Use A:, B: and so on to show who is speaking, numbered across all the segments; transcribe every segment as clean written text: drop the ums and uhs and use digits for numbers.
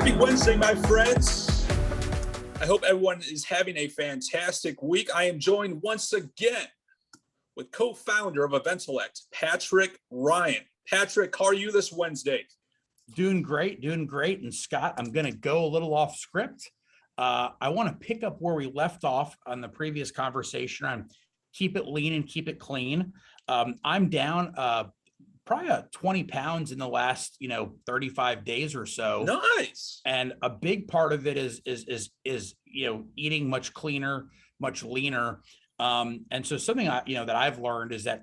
A: Happy Wednesday, my friends. I hope everyone is having a fantastic week. I am joined once again with co-founder of Eventellect, Patrick Ryan. Patrick, how are you this Wednesday?
B: Doing great. And Scott, I'm going to go a little off script. I want to pick up where we left off on the previous conversation on keep it lean and keep it clean. I'm down probably 20 pounds in the last, 35 days or so.
A: Nice.
B: And a big part of it is eating much cleaner, much leaner. And so something that I've learned is that,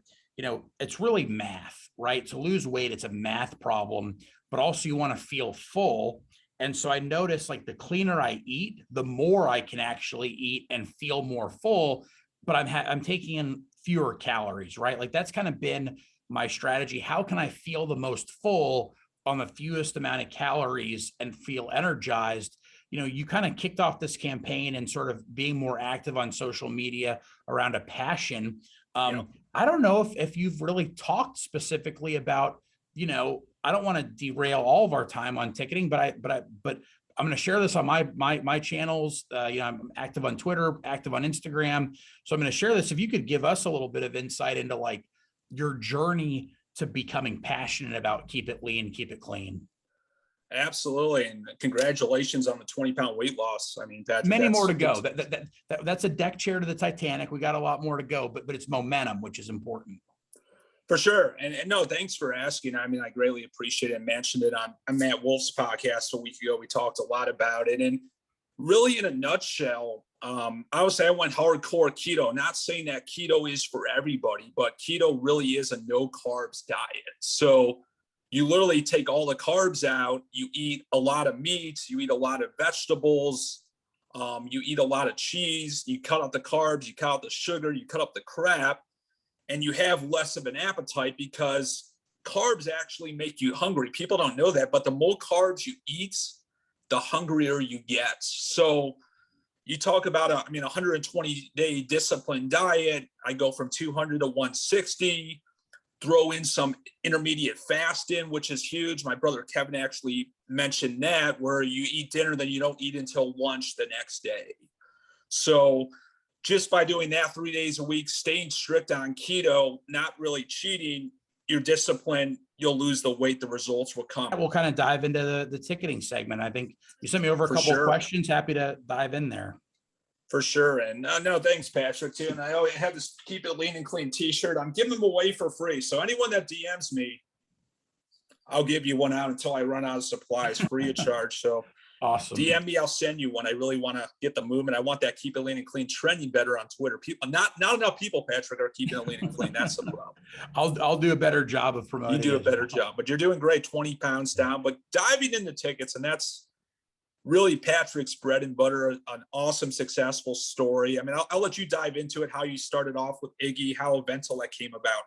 B: it's really math, right? To lose weight, it's a math problem, but also you want to feel full. And so I notice like the cleaner I eat, the more I can actually eat and feel more full, but I'm taking in fewer calories, right? Like that's kind of been my strategy. How can I feel the most full on the fewest amount of calories and feel energized? You kind of kicked off this campaign and sort of being more active on social media around a passion. I don't know if you've really talked specifically about, I don't want to derail all of our time on ticketing, but I'm going to share this on my channels. I'm active on Twitter, active on Instagram. So I'm going to share this. If you could give us a little bit of insight into like your journey to becoming passionate about keep it lean, keep it clean.
A: Absolutely. And congratulations on the 20-pound weight loss. I mean,
B: many more to go. That's a deck chair to the Titanic. We got a lot more to go, but it's momentum, which is important.
A: For sure. And no, thanks for asking. I mean, I greatly appreciate it. I mentioned it on Matt Wolf's podcast a week ago. We talked a lot about it. And really in a nutshell, I would say I went hardcore keto, not saying that keto is for everybody, but keto really is a no carbs diet. So you literally take all the carbs out, you eat a lot of meats, you eat a lot of vegetables, you eat a lot of cheese, you cut out the carbs, you cut out the sugar, you cut up the crap, and you have less of an appetite because carbs actually make you hungry. People don't know that, but the more carbs you eat, the hungrier you get. So you talk about, 120-day disciplined diet. I go from 200 to 160, throw in some intermediate fasting, which is huge. My brother Kevin actually mentioned that, where you eat dinner, then you don't eat until lunch the next day. So just by doing that 3 days a week, staying strict on keto, not really cheating, you're disciplined, you'll lose the weight, the results will come.
B: We'll kind of dive into the ticketing segment. I think you sent me over a couple of questions. Happy to dive in there.
A: For sure. And no, thanks, Patrick, too. And I always have this Keep It Lean and Clean t-shirt. I'm giving them away for free. So anyone that DMs me, I'll give you one out until I run out of supplies, free of charge. So
B: awesome.
A: DM me, I'll send you one. I really want to get the movement. I want that Keep It Lean and Clean trending better on Twitter. People, not enough people, Patrick, are keeping it lean and clean. That's the problem.
B: I'll do a better job of promoting.
A: You do a better job, but you're doing great. 20 pounds down, but diving into tickets, and that's really Patrick's bread and butter, an awesome, successful story. I mean, I'll let you dive into it, how you started off with Iggy, how Eventellect came about.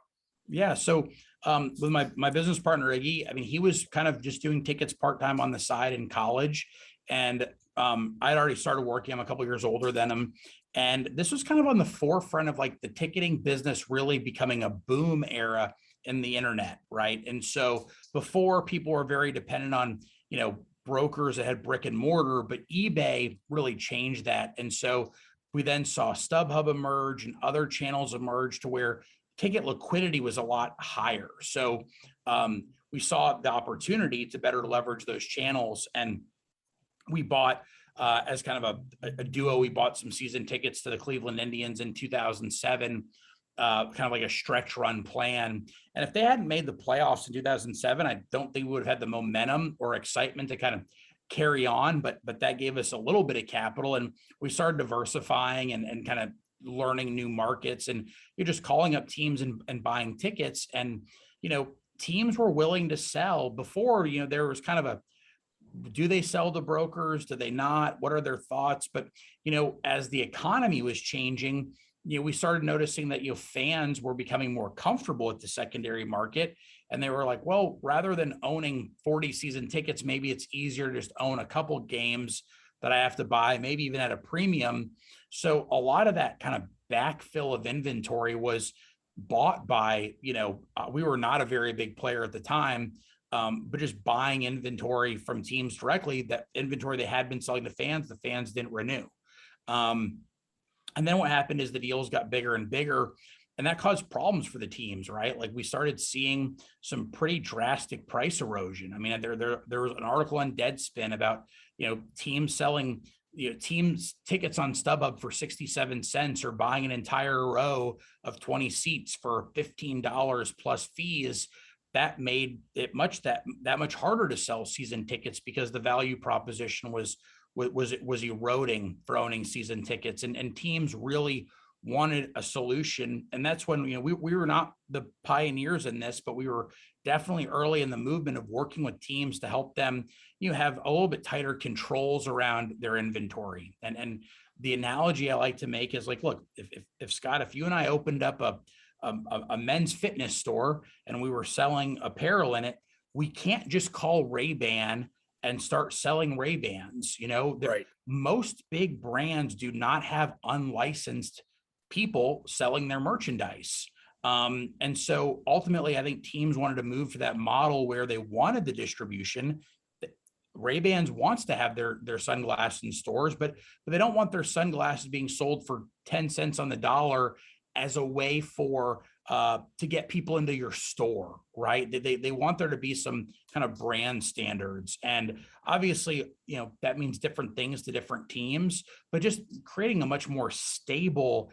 B: Yeah. So with my business partner, Iggy, I mean, he was kind of just doing tickets part-time on the side in college. And I'd already started working. I'm a couple of years older than him. And this was kind of on the forefront of like the ticketing business really becoming a boom era in the internet, right? And so before, people were very dependent on, brokers that had brick and mortar, but eBay really changed that. And so we then saw StubHub emerge and other channels emerge to where ticket liquidity was a lot higher. So we saw the opportunity to better leverage those channels. And we bought, as kind of a duo, we bought some season tickets to the Cleveland Indians in 2007, kind of like a stretch run plan. And if they hadn't made the playoffs in 2007, I don't think we would have had the momentum or excitement to kind of carry on, but that gave us a little bit of capital, and we started diversifying and kind of learning new markets, and you're just calling up teams and buying tickets. And, teams were willing to sell before, there was kind of a, do they sell to brokers? Do they not? What are their thoughts? But, as the economy was changing, we started noticing that, fans were becoming more comfortable at the secondary market. And they were like, well, rather than owning 40 season tickets, maybe it's easier to just own a couple games that I have to buy, maybe even at a premium. So a lot of that kind of backfill of inventory was bought by, we were not a very big player at the time, but just buying inventory from teams directly, that inventory they had been selling to fans, the fans didn't renew. And then what happened is the deals got bigger and bigger, and that caused problems for the teams, right? Like we started seeing some pretty drastic price erosion. I mean, there was an article on Deadspin about, teams selling, teams tickets on StubHub for 67 cents or buying an entire row of 20 seats for $15 plus fees. That made it that much harder to sell season tickets because the value proposition was eroding for owning season tickets, and teams really wanted a solution. And that's when, we were not the pioneers in this, but we were definitely early in the movement of working with teams to help them, have a little bit tighter controls around their inventory. And the analogy I like to make is like, look, if Scott, if you and I opened up a men's fitness store and we were selling apparel in it, we can't just call Ray-Ban and start selling Ray-Bans.
A: Right.
B: Most big brands do not have unlicensed people selling their merchandise. And so ultimately, I think teams wanted to move to that model where they wanted the distribution. Ray-Bans wants to have their sunglasses in stores, but they don't want their sunglasses being sold for 10 cents on the dollar as a way to get people into your store, right? They want there to be some kind of brand standards. And obviously, that means different things to different teams, but just creating a much more stable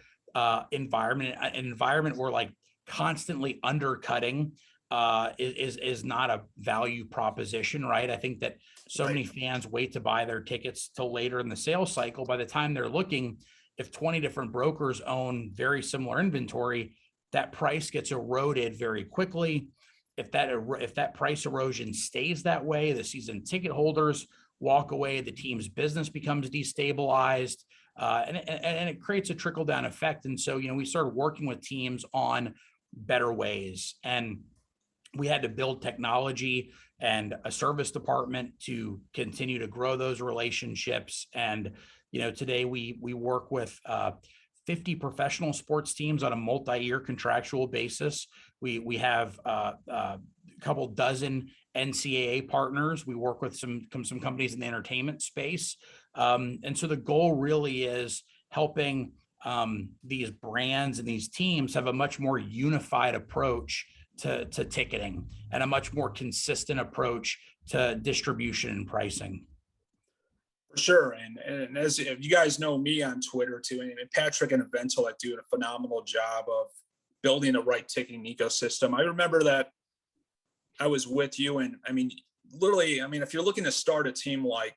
B: environment, an environment where like constantly undercutting is not a value proposition, right? I think that so many fans wait to buy their tickets till later in the sales cycle. By the time they're looking, if 20 different brokers own very similar inventory, that price gets eroded very quickly. If that price erosion stays that way, the season ticket holders walk away, the team's business becomes destabilized, and it creates a trickle down effect. And so, we started working with teams on better ways, and we had to build technology and a service department to continue to grow those relationships. And today we work with 50 professional sports teams on a multi-year contractual basis. We have a couple dozen NCAA partners. We work with some companies in the entertainment space. And so the goal really is helping these brands and these teams have a much more unified approach to ticketing and a much more consistent approach to distribution and pricing.
A: For sure. And as you guys know me on Twitter too, and Patrick and Eventellect doing a phenomenal job of building a right ticketing ecosystem. I remember that I was with you, and literally, if you're looking to start a team, like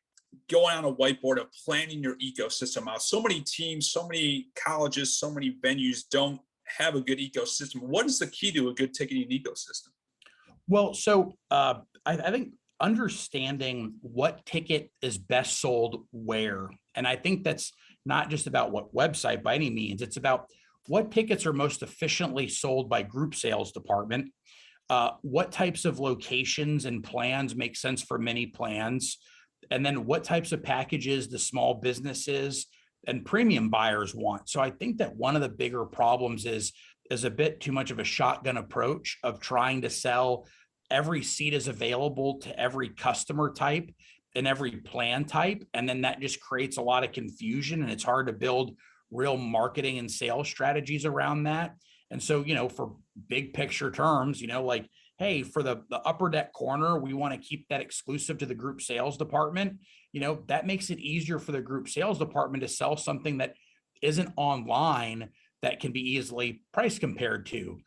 A: going on a whiteboard of planning your ecosystem out. So many teams, so many colleges, so many venues don't have a good ecosystem. What is the key to a good ticketing ecosystem?
B: Well, so I think understanding what ticket is best sold where. And I think that's not just about what website by any means. It's about what tickets are most efficiently sold by group sales department, what types of locations and plans make sense for many plans, and then what types of packages the small businesses and premium buyers want. So I think that one of the bigger problems is a bit too much of a shotgun approach of trying to sell every seat is available to every customer type and every plan type. And then that just creates a lot of confusion, and it's hard to build real marketing and sales strategies around that. And so, for big picture terms, like, hey, for the upper deck corner, we want to keep that exclusive to the group sales department. That makes it easier for the group sales department to sell something that isn't online that can be easily price compared to.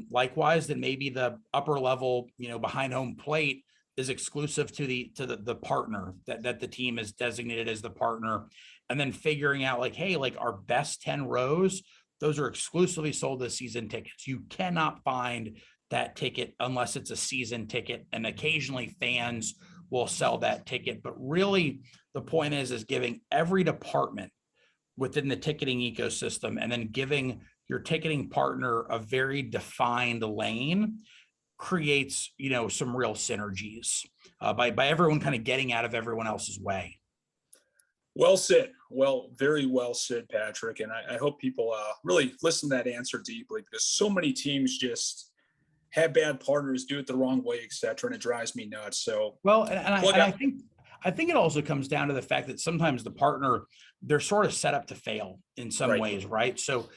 B: Likewise, then maybe the upper level, behind home plate is exclusive to the partner that the team is designated as the partner. And then figuring out like, hey, like our best 10 rows, those are exclusively sold as season tickets. You cannot find that ticket unless it's a season ticket. And occasionally fans will sell that ticket. But really the point is giving every department within the ticketing ecosystem and then giving your ticketing partner a very defined lane creates, some real synergies by everyone kind of getting out of everyone else's way.
A: Well said. Well, very well said, Patrick. And I hope people really listen to that answer deeply, because so many teams just, have bad partners, do it the wrong way, et cetera. And it drives me nuts. So
B: Well, and
A: plug out.
B: I think it also comes down to the fact that sometimes the partner, they're sort of set up to fail in some
A: Right.
B: ways, right? So,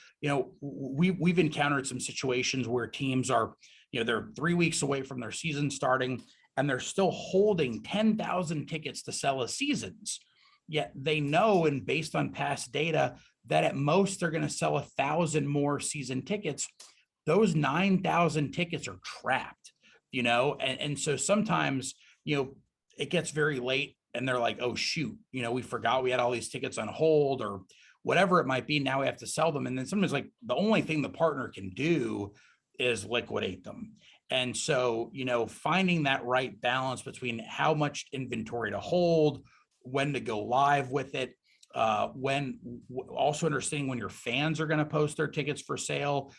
B: we've encountered some situations where teams are, they're 3 weeks away from their season starting, and they're still holding 10,000 tickets to sell a season's. Yet they know, and based on past data, that at most they're going to sell 1,000 more season tickets. Those 9,000 tickets are trapped, and so sometimes, it gets very late and they're like, oh, shoot, we forgot we had all these tickets on hold or whatever it might be. Now we have to sell them. And then sometimes, like, the only thing the partner can do is liquidate them. And so, finding that right balance between how much inventory to hold, when to go live with it, also understanding when your fans are going to post their tickets for sale,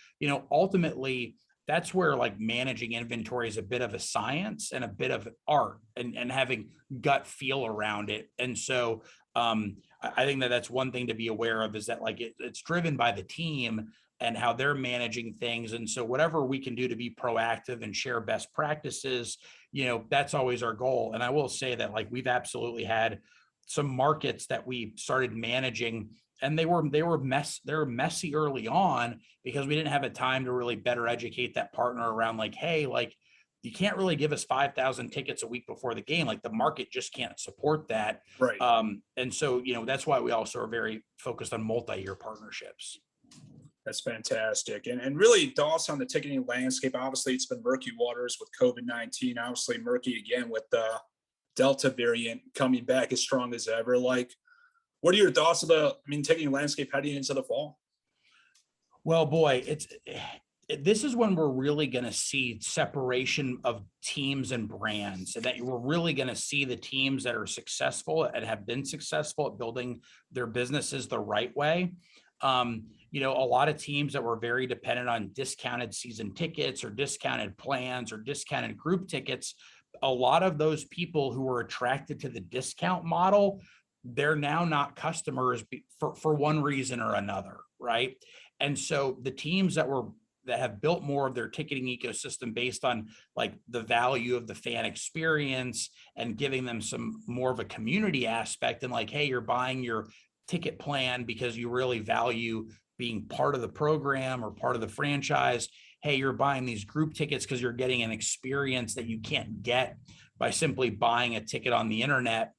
B: ultimately that's where, like, managing inventory is a bit of a science and a bit of art, and having gut feel around it. And so I think that that's one thing to be aware of, is that, like, it's driven by the team and how they're managing things. And so whatever we can do to be proactive and share best practices, that's always our goal. And I will say that, like, we've absolutely had some markets that we started managing, and they were messy early on because we didn't have a time to really better educate that partner around, like, hey, like, you can't really give us 5,000 tickets a week before the game. Like, the market just can't support that.
A: Right.
B: And so, that's why we also are very focused on multi-year partnerships.
A: That's fantastic. And really, thoughts on the ticketing landscape. Obviously, it's been murky waters with COVID-19, obviously murky again with the Delta variant coming back as strong as ever. Like, what are your thoughts of ticketing landscape heading into the fall?
B: Well, boy, this is when we're really going to see separation of teams and brands, and that we're really going to see the teams that are successful and have been successful at building their businesses the right way. A lot of teams that were very dependent on discounted season tickets or discounted plans or discounted group tickets, a lot of those people who were attracted to the discount model, they're now not customers for one reason or another, right? And so the teams that have built more of their ticketing ecosystem based on, like, the value of the fan experience and giving them some more of a community aspect, and, like, hey, you're buying your ticket plan because you really value being part of the program or part of the franchise. Hey, you're buying these group tickets because you're getting an experience that you can't get by simply buying a ticket on the internet.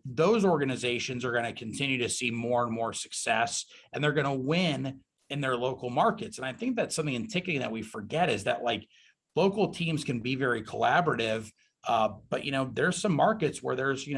B: Those organizations are going to continue to see more and more success, and they're going to win in their local markets. And I think that's something in ticketing that we forget, is that, like, local teams can be very collaborative. But, there's some markets where there's,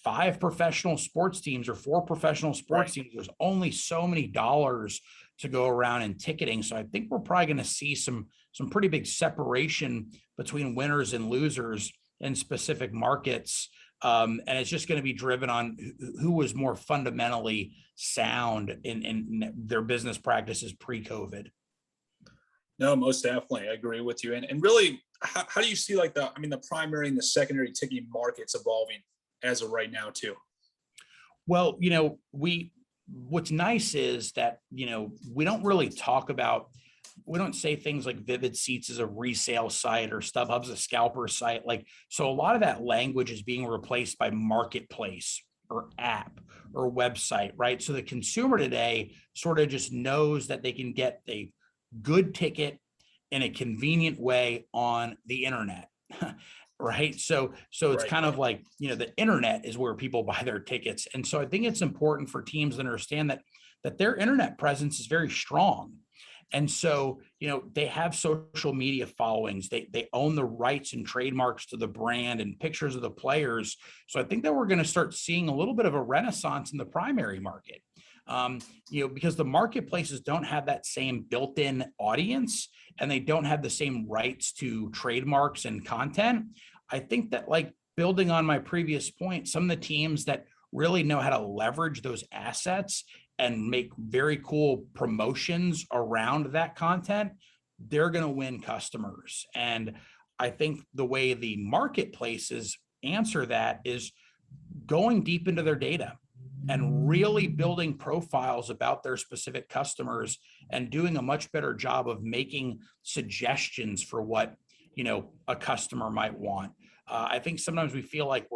B: 5 professional sports teams or 4 professional sports teams. There's only so many dollars to go around in ticketing. So I think we're probably going to see some pretty big separation between winners and losers in specific markets. And it's just going to be driven on who was more fundamentally sound in their business practices pre-COVID.
A: No, most definitely. I agree with you. And really, how do you see, like, the primary and the secondary ticketing markets evolving as of right now too?
B: Well, what's nice is that, we don't really we don't say things like Vivid Seats is a resale site or StubHub's a scalper site. Like, so a lot of that language is being replaced by marketplace or app or website, right? So the consumer today sort of just knows that they can get a good ticket in a convenient way on the internet. Right. So it's kind of like, the internet is where people buy their tickets. And so I think it's important for teams to understand that their internet presence is very strong. And so, they have social media followings. They own the rights and trademarks to the brand and pictures of the players. So I think that we're going to start seeing a little bit of a renaissance in the primary market. Because the marketplaces don't have that same built-in audience, and they don't have the same rights to trademarks and content. I think that, like, building on my previous point, some of the teams that really know how to leverage those assets and make very cool promotions around that content, they're going to win customers. And I think the way the marketplaces answer that is going deep into their data. and really building profiles about their specific customers and doing a much better job of making suggestions for what, a customer might want. I think sometimes we feel like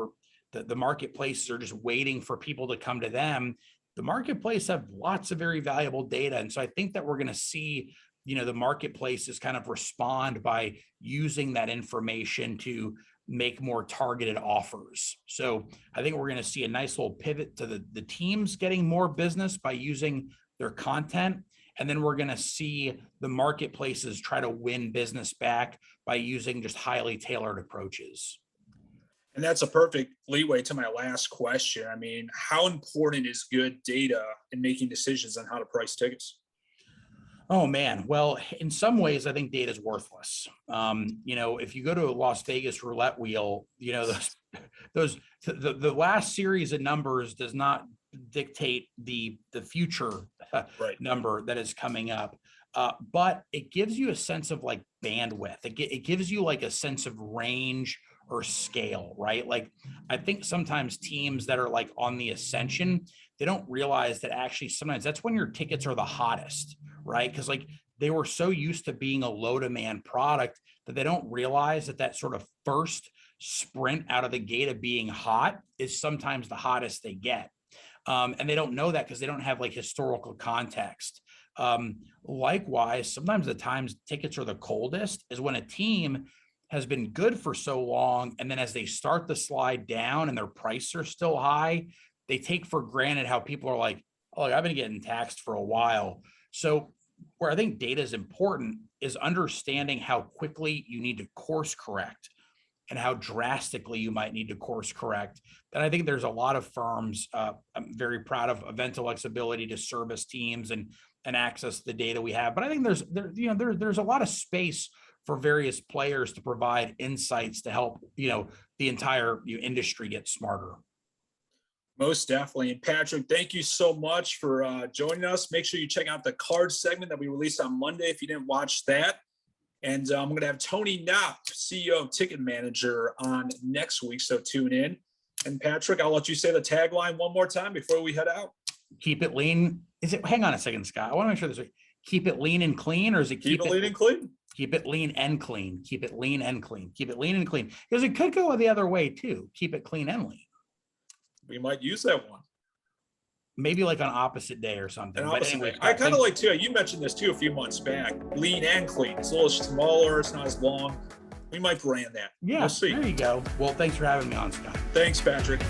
B: the marketplaces are just waiting for people to come to them. The marketplace have lots of very valuable data. And so I think that we're going to see, the marketplaces kind of respond by using that information to make more targeted offers. So I think we're going to see a nice little pivot to the teams getting more business by using their content. And then we're going to see the marketplaces try to win business back by using just highly tailored approaches.
A: And that's a perfect leeway to my last question. I mean, how important is good data in making decisions on how to price tickets?
B: Oh man. Well, in some ways, I think data is worthless. If you go to a Las Vegas roulette wheel, the last series of numbers does not dictate the future
A: Right.
B: number that is coming up. But it gives you a sense of like bandwidth. It gives you like a sense of range or scale, right? Like I think sometimes teams that are like on the ascension, they don't realize that actually sometimes that's when your tickets are the hottest, right? Because like they were so used to being a low demand product that they don't realize that sort of first sprint out of the gate of being hot is sometimes the hottest they get. And they don't know that because they don't have like historical context. Likewise, sometimes the times tickets are the coldest is when a team has been good for so long. And then as they start to slide down and their prices are still high, they take for granted how people are like, oh, I've been getting taxed for a while. So where I think data is important is understanding how quickly you need to course correct and how drastically you might need to course correct. And I think there's a lot of firms, I'm very proud of Eventellect's ability to service teams and access the data we have. But I think there's a lot of space for various players to provide insights to help, the entire industry get smarter.
A: Most definitely. And Patrick, thank you so much for joining us. Make sure you check out the card segment that we released on Monday if you didn't watch that. And I'm going to have Tony Knopp, CEO of Ticket Manager, on next week. So tune in. And Patrick, I'll let you say the tagline one more time before we head out.
B: Keep it lean. Hang on a second, Scott. I want to make sure this is keep it lean and clean, or is it
A: keep it lean and clean?
B: Keep it lean and clean. Keep it lean and clean. Keep it lean and clean. Because it could go the other way too. Keep it clean and lean.
A: We might use that one.
B: Maybe like on opposite day or something. But anyway,
A: I kind of like too. You mentioned this too a few months back. Lean and clean. It's a little smaller. It's not as long. We might brand that.
B: Yeah, we'll see. There you go. Well, thanks for having me on, Scott.
A: Thanks, Patrick.